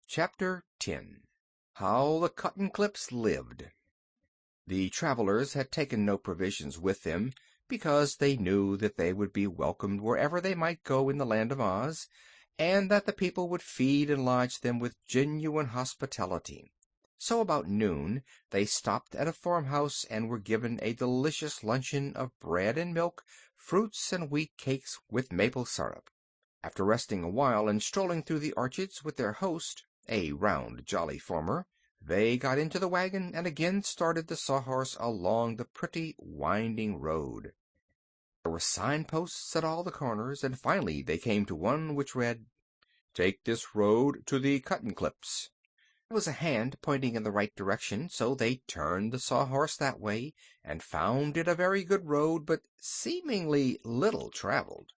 Chapter 10 How the Cuttenclips Lived. The travelers had taken no provisions with them, because they knew that they would be welcomed wherever they might go in the land of Oz, and that the people would feed and lodge them with genuine hospitality. So about noon they stopped at a farmhouse and were given a delicious luncheon of bread and milk, fruits, and wheat cakes with maple syrup. After resting a while and strolling through the orchards with their host, a round, jolly farmer, they got into the wagon and again started the Sawhorse along the pretty, winding road. There were signposts at all the corners, and finally they came to one which read, "Take this road to the Cuttenclips." There was a hand pointing in the right direction, so they turned the Sawhorse that way, and found it a very good road, but seemingly little traveled.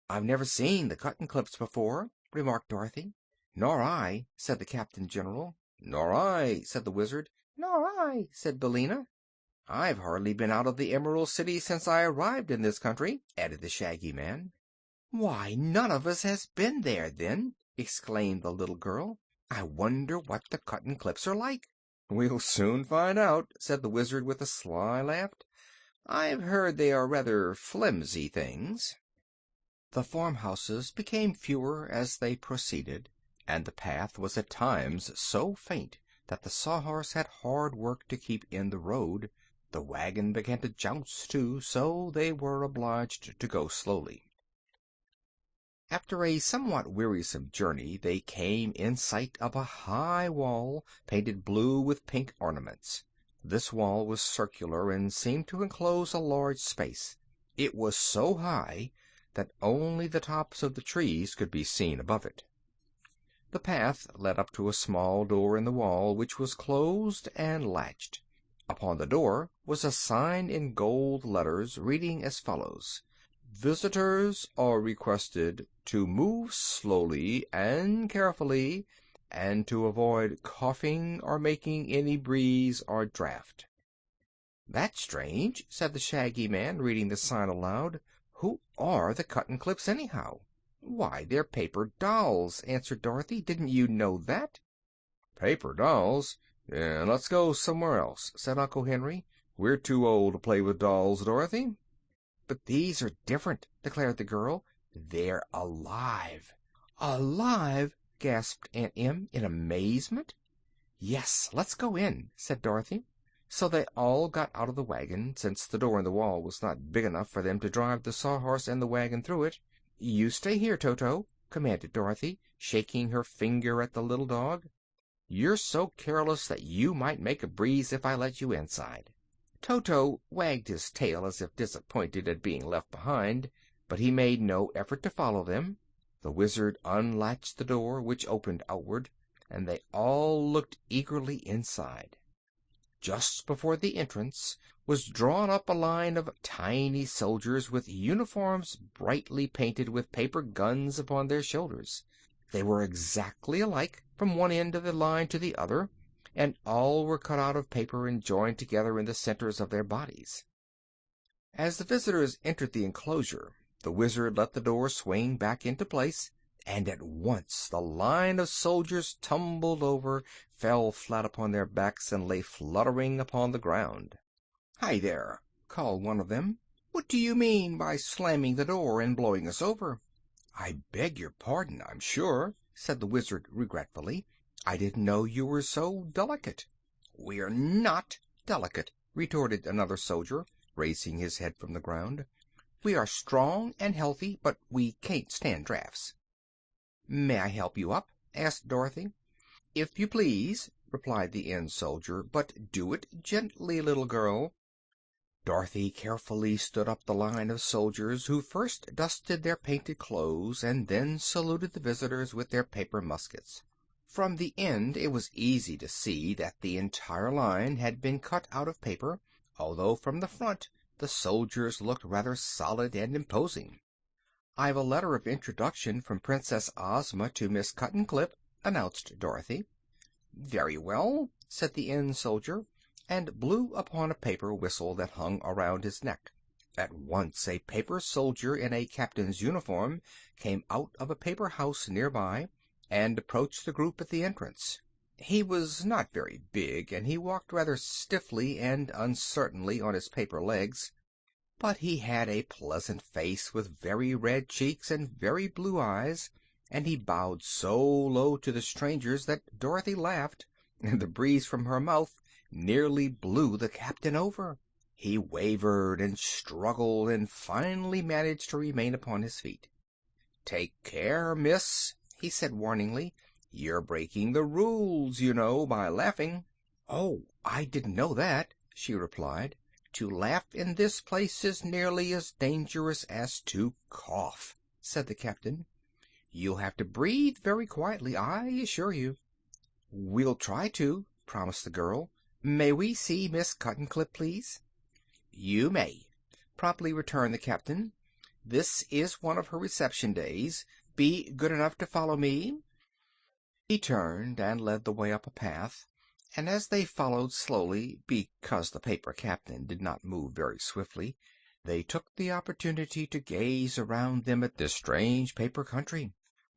"I've never seen the Cuttenclips before," remarked Dorothy. "Nor I," said the Captain General. "Nor I," said the Wizard. "Nor I," said Billina. "I've hardly been out of the Emerald City since I arrived in this country," added the Shaggy Man. "Why, none of us has been there, then!" exclaimed the little girl. "I wonder what the Cuttenclips are like." "We'll soon find out," said the Wizard with a sly laugh. "I've heard they are rather flimsy things." The farmhouses became fewer as they proceeded, and the path was at times so faint that the Sawhorse had hard work to keep in the road. The wagon began to jounce, too, so they were obliged to go slowly. After a somewhat wearisome journey they came in sight of a high wall painted blue with pink ornaments. This wall was circular and seemed to enclose a large space. It was so high that only the tops of the trees could be seen above it. The path led up to a small door in the wall, which was closed and latched. Upon the door was a sign in gold letters, reading as follows: "Visitors are requested to move slowly and carefully, and to avoid coughing or making any breeze or draught." "That's strange," said the Shaggy Man, reading the sign aloud. "Who are the Cuttenclips, anyhow?" "Why, they're paper dolls," answered Dorothy. "Didn't you know that?" "Paper dolls? Then let's go somewhere else," said Uncle Henry. "We're too old to play with dolls, Dorothy." "But these are different," declared the girl. "They're alive." "Alive!" gasped Aunt Em in amazement. "Yes, let's go in," said Dorothy. So they all got out of the wagon, since the door in the wall was not big enough for them to drive the Sawhorse and the wagon through it. "You stay here, Toto," commanded Dorothy, shaking her finger at the little dog. "You're so careless that you might make a breeze if I let you inside." Toto wagged his tail as if disappointed at being left behind, but he made no effort to follow them. The Wizard unlatched the door, which opened outward, and they all looked eagerly inside. Just before the entrance was drawn up a line of tiny soldiers with uniforms brightly painted with paper guns upon their shoulders. They were exactly alike from one end of the line to the other, and all were cut out of paper and joined together in the centers of their bodies. As the visitors entered the enclosure, the Wizard let the door swing back into place, and at once the line of soldiers tumbled over, fell flat upon their backs, and lay fluttering upon the ground. "Hi there!" called one of them. "What do you mean by slamming the door and blowing us over?" "I beg your pardon, I'm sure," said the Wizard regretfully. "I didn't know you were so delicate." "We're not delicate," retorted another soldier, raising his head from the ground. "We are strong and healthy, but we can't stand draughts." "May I help you up?" asked Dorothy. "If you please," replied the Inn soldier, "but do it gently, little girl." Dorothy carefully stood up the line of soldiers, who first dusted their painted clothes and then saluted the visitors with their paper muskets. From the end it was easy to see that the entire line had been cut out of paper, although from the front the soldiers looked rather solid and imposing. "I've a letter of introduction from Princess Ozma to Miss Cuttenclip," announced Dorothy. "Very well," said the Inn soldier, and blew upon a paper whistle that hung around his neck. At once a paper soldier in a captain's uniform came out of a paper house near by, and approached the group at the entrance. He was not very big, and he walked rather stiffly and uncertainly on his paper legs, but he had a pleasant face with very red cheeks and very blue eyes, and he bowed so low to the strangers that Dorothy laughed, and the breeze from her mouth nearly blew the captain over. He wavered and struggled and finally managed to remain upon his feet. "Take care, miss," he said warningly. "You're breaking the rules, you know, by laughing." "Oh, I didn't know that," she replied. "To laugh in this place is nearly as dangerous as to cough," said the captain. "You'll have to breathe very quietly, I assure you." "We'll try to," promised the girl. "May we see Miss Cuttenclip, please?" "You may," promptly returned the captain. "This is one of her reception days. Be good enough to follow me." He turned and led the way up a path, and as they followed slowly, because the paper captain did not move very swiftly, they took the opportunity to gaze around them at this strange paper country.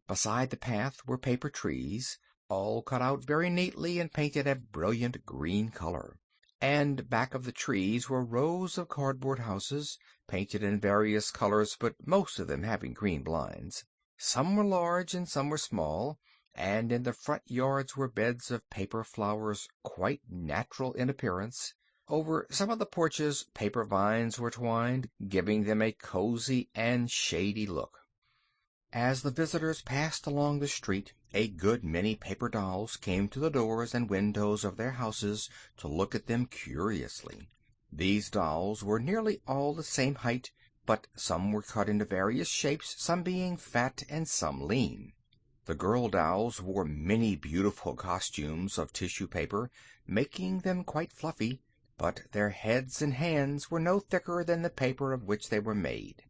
Beside the path were paper trees, all cut out very neatly and painted a brilliant green color. And back of the trees were rows of cardboard houses, painted in various colors, but most of them having green blinds. Some were large and some were small, and in the front yards were beds of paper flowers quite natural in appearance. Over some of the porches paper vines were twined, giving them a cozy and shady look. As the visitors passed along the street, a good many paper dolls came to the doors and windows of their houses to look at them curiously. These dolls were nearly all the same height, but some were cut into various shapes, some being fat and some lean. The girl dolls wore many beautiful costumes of tissue paper, making them quite fluffy, but their heads and hands were no thicker than the paper of which they were made.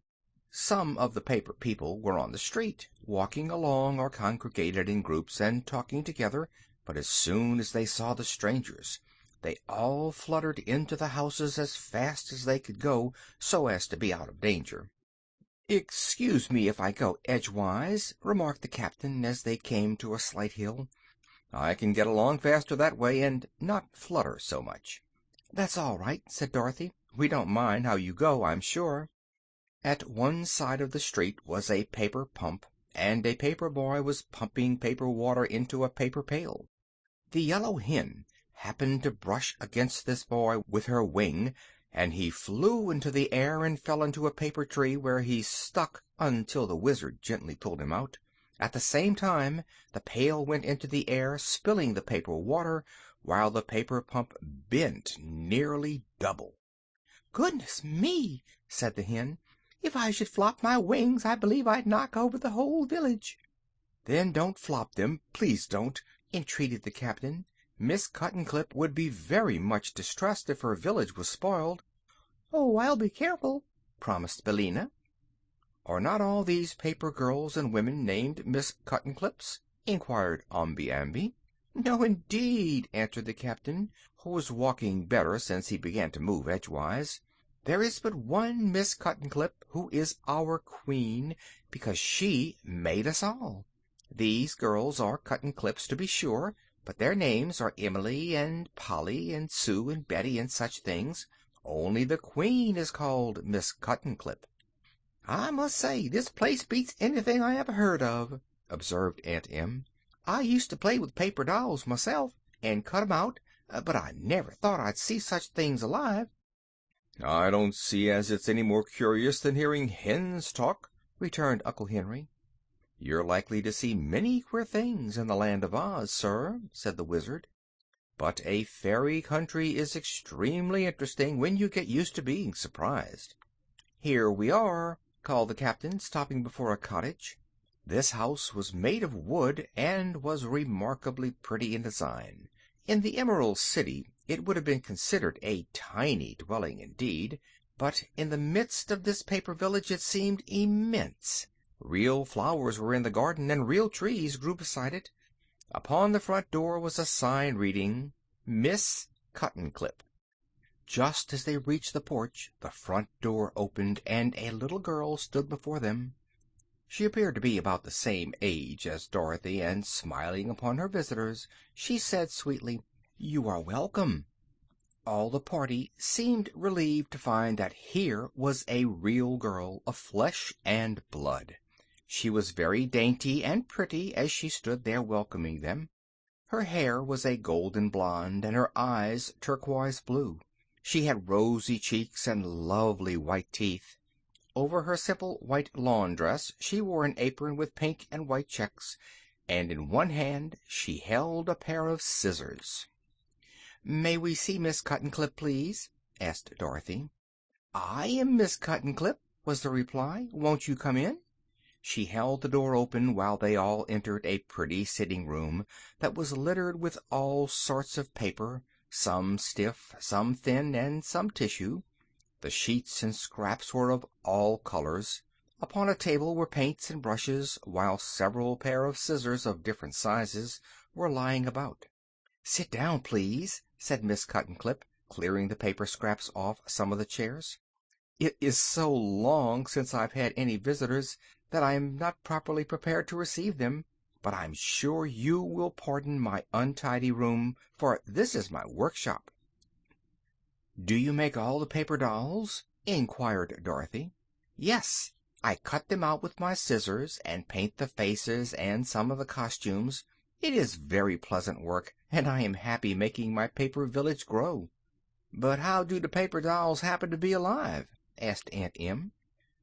Some of the paper people were on the street, walking along or congregated in groups and talking together, but as soon as they saw the strangers, they all fluttered into the houses as fast as they could go, so as to be out of danger. "Excuse me if I go edgewise," remarked the captain as they came to a slight hill. "I can get along faster that way, and not flutter so much." "That's all right," said Dorothy. "We don't mind how you go, I'm sure." At one side of the street was a paper pump, and a paper boy was pumping paper water into a paper pail. The yellow hen happened to brush against this boy with her wing, and he flew into the air and fell into a paper tree, where he stuck until the Wizard gently pulled him out. At the same time the pail went into the air, spilling the paper water, while the paper pump bent nearly double. "Goodness me!" said the hen. "If I should flop my wings I believe I'd knock over the whole village." "Then don't flop them, please don't," entreated the captain. "Miss Cuttenclip would be very much distressed if her village was spoiled." "Oh, I'll be careful," promised Billina. "Are not all these paper girls and women named Miss Cuttenclips?" inquired Omby Amby. "No, indeed," answered the captain, who was walking better since he began to move edgewise. "There is but one Miss Cuttenclip, who is our queen, because she made us all. These girls are Cuttenclips, to be sure, but their names are Emily and Polly and Sue and Betty and such things. Only the queen is called Miss Cuttenclip." "I must say this place beats anything I ever heard of," observed Aunt Em. "I used to play with paper dolls myself, and cut 'em out, but I never thought I'd see such things alive." "I don't see as it's any more curious than hearing hens talk," returned Uncle Henry. "You're likely to see many queer things in the Land of Oz, sir," said the Wizard. "But a fairy country is extremely interesting when you get used to being surprised." "Here we are," called the captain, stopping before a cottage. This house was made of wood, and was remarkably pretty in design. In the Emerald City it would have been considered a tiny dwelling indeed, but in the midst of this paper village it seemed immense. Real flowers were in the garden, and real trees grew beside it. Upon the front door was a sign reading, "Miss Cuttenclip." Just as they reached the porch the front door opened, and a little girl stood before them. She appeared to be about the same age as Dorothy, and smiling upon her visitors, she said sweetly, "You are welcome." All the party seemed relieved to find that here was a real girl of flesh and blood. She was very dainty and pretty as she stood there welcoming them. Her hair was a golden blonde, and her eyes turquoise blue. She had rosy cheeks and lovely white teeth. Over her simple white lawn dress she wore an apron with pink and white checks, and in one hand she held a pair of scissors. "May we see Miss Cuttenclip, please?" asked Dorothy. "I am Miss Cuttenclip," was the reply. "Won't you come in?" She held the door open while they all entered a pretty sitting room that was littered with all sorts of paper, some stiff, some thin, and some tissue. The sheets and scraps were of all colors. Upon a table were paints and brushes, while several pair of scissors of different sizes were lying about. "Sit down, please," said Miss Cuttenclip, clearing the paper scraps off some of the chairs. "It is so long since I've had any visitors that I am not properly prepared to receive them. But I'm sure you will pardon my untidy room, for this is my workshop." "Do you make all the paper dolls?" inquired Dorothy. "Yes. I cut them out with my scissors, and paint the faces and some of the costumes. It is very pleasant work, and I am happy making my paper village grow." "But how do the paper dolls happen to be alive?" asked Aunt Em.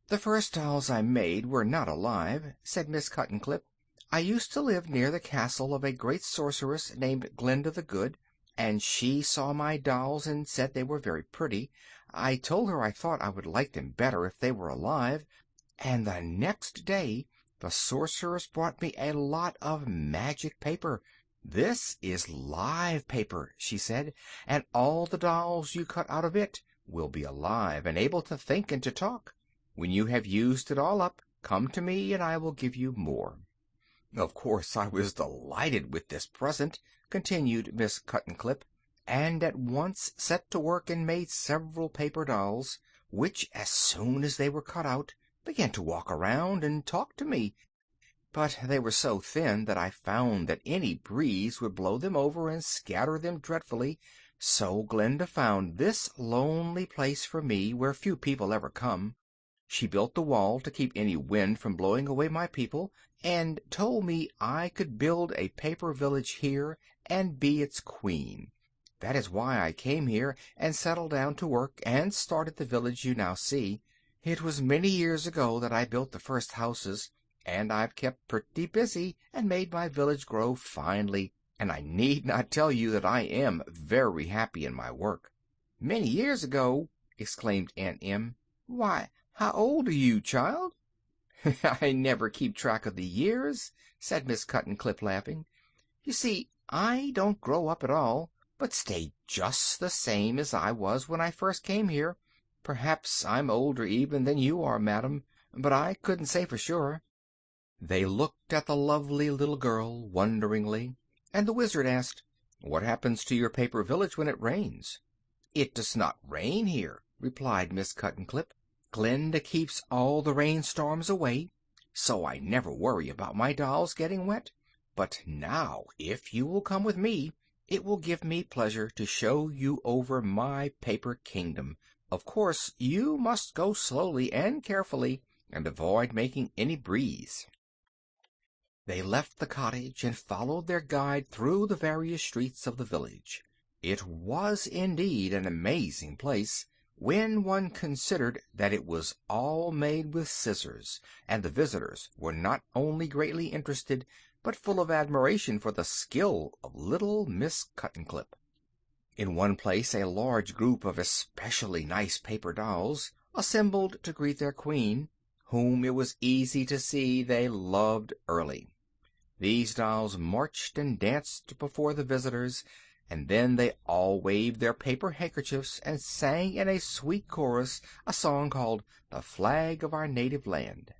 "The first dolls I made were not alive," said Miss Cuttenclip. "I used to live near the castle of a great sorceress named Glinda the Good, and she saw my dolls and said they were very pretty. I told her I thought I would like them better if they were alive, and the next day the sorceress brought me a lot of magic paper. 'This is live paper,' she said, 'and all the dolls you cut out of it will be alive and able to think and to talk. When you have used it all up, come to me and I will give you more.'" Of course I was delighted with this present, continued Miss Cuttenclip, and at once set to work and made several paper dolls, which, as soon as they were cut out, began to walk around and talk to me. But they were so thin that I found that any breeze would blow them over and scatter them dreadfully, so Glinda found this lonely place for me where few people ever come. She built the wall to keep any wind from blowing away my people, and told me I could build a paper village here and be its queen. That is why I came here and settled down to work and started the village you now see. It was many years ago that I built the first houses, and I've kept pretty busy and made my village grow finely, and I need not tell you that I am very happy in my work." "Many years ago!" exclaimed Aunt Em. "Why, how old are you, child?" "I never keep track of the years," said Miss Cuttenclip, laughing. "You see, I don't grow up at all, but stay just the same as I was when I first came here. Perhaps I'm older even than you are, madam, but I couldn't say for sure." They looked at the lovely little girl wonderingly, and the Wizard asked, "What happens to your paper village when it rains?" "It does not rain here," replied Miss Cuttenclip. "Glinda keeps all the rainstorms away, so I never worry about my dolls getting wet. But now, if you will come with me, it will give me pleasure to show you over my paper kingdom. Of course, you must go slowly and carefully, and avoid making any breeze." They left the cottage and followed their guide through the various streets of the village. It was indeed an amazing place, when one considered that it was all made with scissors, and the visitors were not only greatly interested, but full of admiration for the skill of little Miss Cuttenclip. In one place a large group of especially nice paper dolls assembled to greet their queen, whom it was easy to see they loved early. These dolls marched and danced before the visitors, and then they all waved their paper handkerchiefs and sang in a sweet chorus a song called "The Flag of Our Native Land."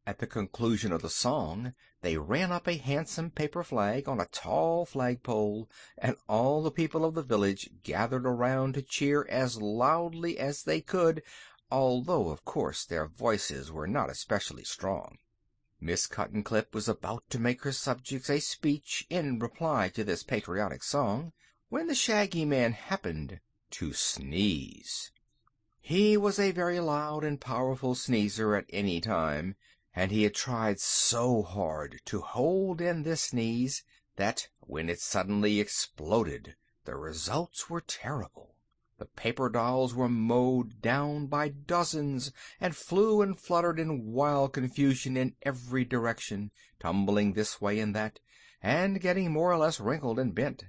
At the conclusion of the song they ran up a handsome paper flag on a tall flagpole, and all the people of the village gathered around to cheer as loudly as they could, although of course their voices were not especially strong. Miss Cuttenclip was about to make her subjects a speech in reply to this patriotic song, when the Shaggy Man happened to sneeze. He was a very loud and powerful sneezer at any time, and he had tried so hard to hold in this sneeze that, when it suddenly exploded, the results were terrible. The paper dolls were mowed down by dozens, and flew and fluttered in wild confusion in every direction, tumbling this way and that, and getting more or less wrinkled and bent.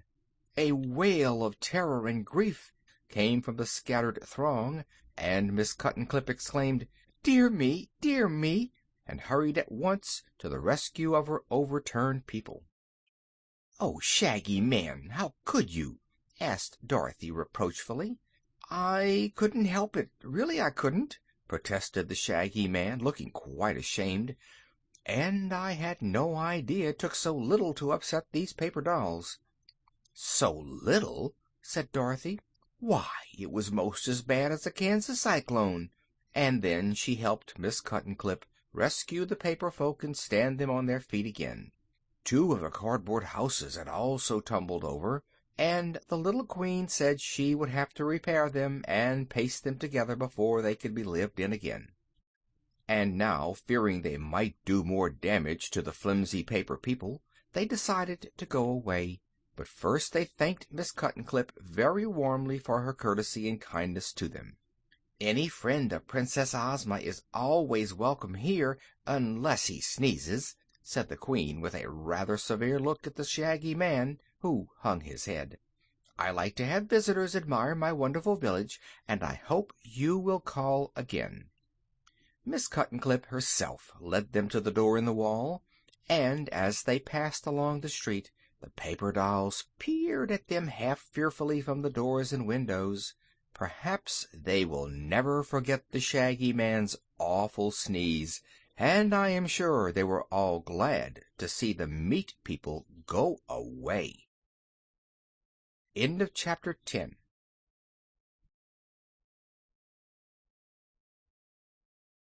A wail of terror and grief came from the scattered throng, and Miss Cuttenclip exclaimed, "Dear me!" and hurried at once to the rescue of her overturned people. "Oh, Shaggy Man, how could you?" asked Dorothy reproachfully. "I couldn't help it, really I couldn't," protested the Shaggy Man, looking quite ashamed. "And I had no idea it took so little to upset these paper dolls." "So little?" said Dorothy. "Why, it was most as bad as a Kansas cyclone." And then she helped Miss Cuttenclip rescue the paper folk and stand them on their feet again. 2 of the cardboard houses had also tumbled over, and the little Queen said she would have to repair them and paste them together before they could be lived in again. And now, fearing they might do more damage to the flimsy paper people, they decided to go away. But first they thanked Miss Cuttenclip very warmly for her courtesy and kindness to them. "Any friend of Princess Ozma is always welcome here, unless he sneezes," said the Queen, with a rather severe look at the Shaggy Man, who hung his head. "I like to have visitors admire my wonderful village, and I hope you will call again." Miss Cuttenclip herself led them to the door in the wall, and as they passed along the street the paper dolls peered at them half fearfully from the doors and windows. Perhaps they will never forget the Shaggy Man's awful sneeze, and I am sure they were all glad to see the meat people go away. End of chapter 10.